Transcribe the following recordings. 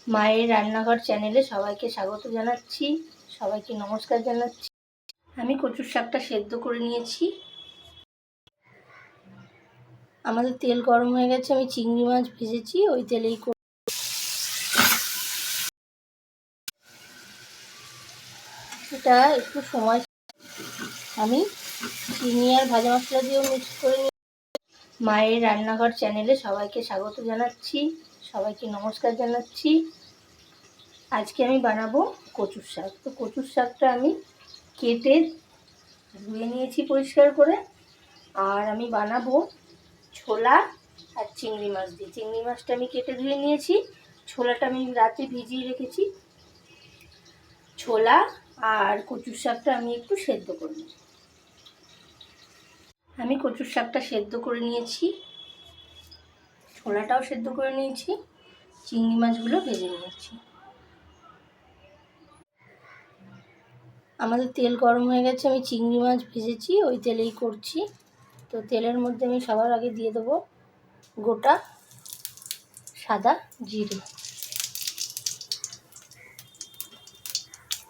মায়ের রান্নাঘর চ্যানেলে সবাইকে স্বাগত জানাচ্ছি, সবাইকে নমস্কার জানাচ্ছি। আমি কচুর শাকটা সেদ্ধ করে নিয়েছি। আমাদের তেল গরম হয়ে গেছে, আমি চিংড়ি মাছ ভেজেছি ওই তেলেই। এটা একটু সময় আমি চিনি আর ভাজা মশলা দিয়েও মিক্স করে নিই। মায়ের রান্নাঘর চ্যানেলে সবাইকে স্বাগত জানাচ্ছি, সবাইকে নমস্কার জানাচ্ছি। আজকে আমি বানাবো কচুর শাক। তো কচুর শাকটা আমি কেটে ধুয়ে নিয়েছি পরিষ্কার করে। আর আমি বানাবো ছোলা আর চিংড়ি মাছ দিয়ে। চিংড়ি মাছটা আমি কেটে ধুয়ে নিয়েছি, ছোলাটা আমি রাতে ভিজিয়ে রেখেছি। ছোলা আর কচুর শাকটা আমি একটু সেদ্ধ করে নিই। আমি কচুর শাকটা সেদ্ধ করে নিয়েছি, ছোলাটাও সেদ্ধ করে নিয়েছি, চিংড়ি মাছগুলো ভেজে নিয়েছি। আমাদের তেল গরম হয়ে গেছে, আমি চিংড়ি মাছ ভেজেছি ওই তেলেই করছি। তো তেলের মধ্যে আমি সবার আগে দিয়ে দেবো গোটা সাদা জিরে।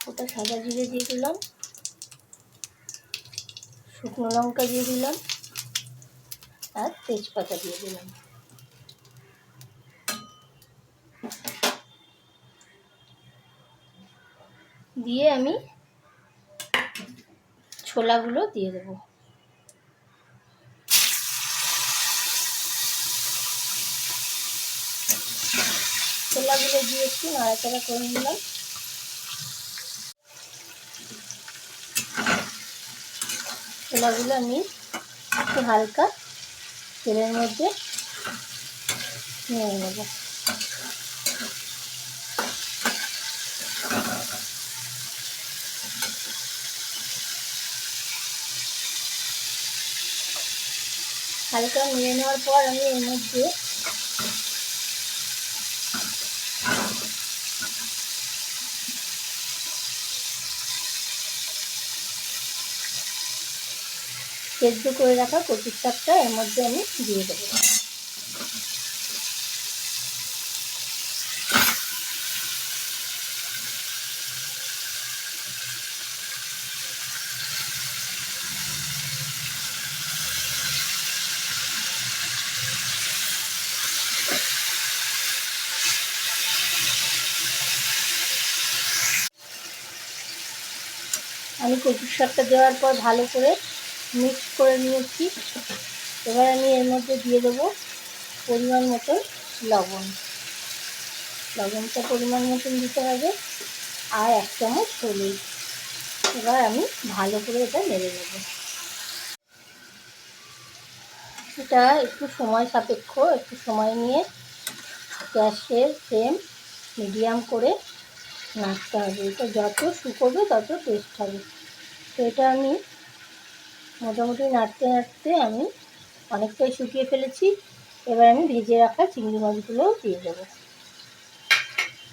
গোটা সাদা জিরে দিয়ে দিলাম, শুকনো লঙ্কা দিয়ে দিলাম আর তেজপাতা দিয়ে দিলাম। দিয়ে আমি ছোলাগুলো দিয়ে দেবো। ছোলাগুলো দিয়ে একটু নাড়াচাড়া করে নিলাম। ছোলাগুলো আমি একটু হালকা তেলের মধ্যে নিয়ে নেব। হালকা নিয়ে নেওয়ার পর আমি এর মধ্যে সেদ্ধ করে রাখা কচুর শাকটা এর মধ্যে আমি দিয়ে দেবো। আমি কচুর শাকটা দেওয়ার পর ভালো করে মিক্স করে নিয়েছি। এবার আমি এর মধ্যে দিয়ে দেবো পরিমাণ মতন লবণ। লবণটা পরিমাণ মতন দিতে হবে আর 1 চামচ হলুদ। এবার আমি ভালো করে এটা নেড়ে নেব। এটা একটু সময় সাপেক্ষ, একটু সময় নিয়ে গ্যাসের ফ্লেম মিডিয়াম করে নাড়তে হবে। এটা যত শুকোবে তত টেস্ট হবে। তো এটা আমি মোটামুটি নাড়তে নাড়তে আমি অনেকটাই শুকিয়ে ফেলেছি। এবার আমি ভেজে রাখা চিংড়ি মাছগুলোও দিয়ে দেবো।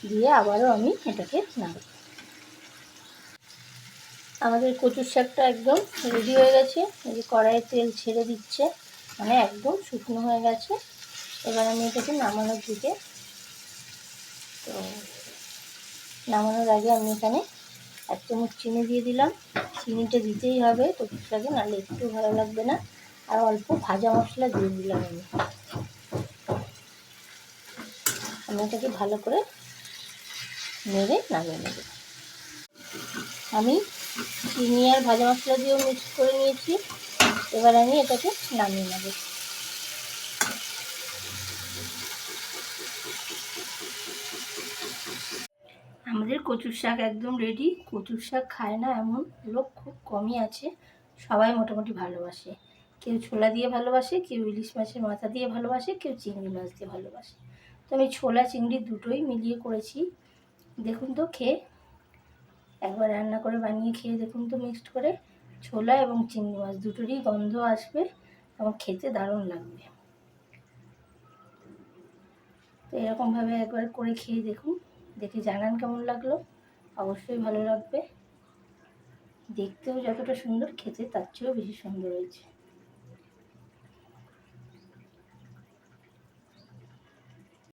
দিয়ে আবারও আমি এটাকে নাড়ব। আমাদের কচুর শাকটা একদম রেডি হয়ে গেছে। এই যে কড়াইয়ে তেল ছেড়ে দিচ্ছে, মানে একদম শুকনো হয়ে গেছে। এবার আমি এটাকে নামানোর দিকে। তো নামানোর আগে আমি এখানে 1 চামচ চিনি দিয়ে দিলাম। চিনিটা দিতেই হবে কচুর শাকে, নাহলে একটু ভালো লাগবে না। আর অল্প ভাজা মশলা দিয়ে দিলাম আমি এটাকে ভালো করে নেড়ে নামিয়ে নেব। আমি চিনি আর ভাজা মশলা দিয়েও মিক্স করে নিয়েছি। এবার আমি এটাকে নামিয়ে নেব। আমাদের কচুর শাক একদম রেডি। কচুর শাক খায় না এমন লোক খুব কমই আছে, সবাই মোটামুটি ভালোবাসে। কেউ ছোলা দিয়ে ভালোবাসে, কেউ ইলিশ মাছের মাথা দিয়ে ভালোবাসে, কেউ চিংড়ি মাছ দিয়ে ভালোবাসে। তো আমি ছোলা চিংড়ি দুটোই মিলিয়ে করেছি। দেখুন তো খেয়ে, একবার রান্না করে বানিয়ে খেয়ে দেখুন তো মিক্সড করে। ছোলা এবং চিংড়ি মাছ দুটোরই গন্ধ আসবে এবং খেতে দারুণ লাগবে। তো এরকমভাবে একবার করে খেয়ে দেখুন, দেখে জানান কেমন লাগলো। অবশ্যই ভালো লাগবে। দেখতেও যতটা সুন্দর, খেতে তার চেয়েও বেশি সুন্দর হয়েছে।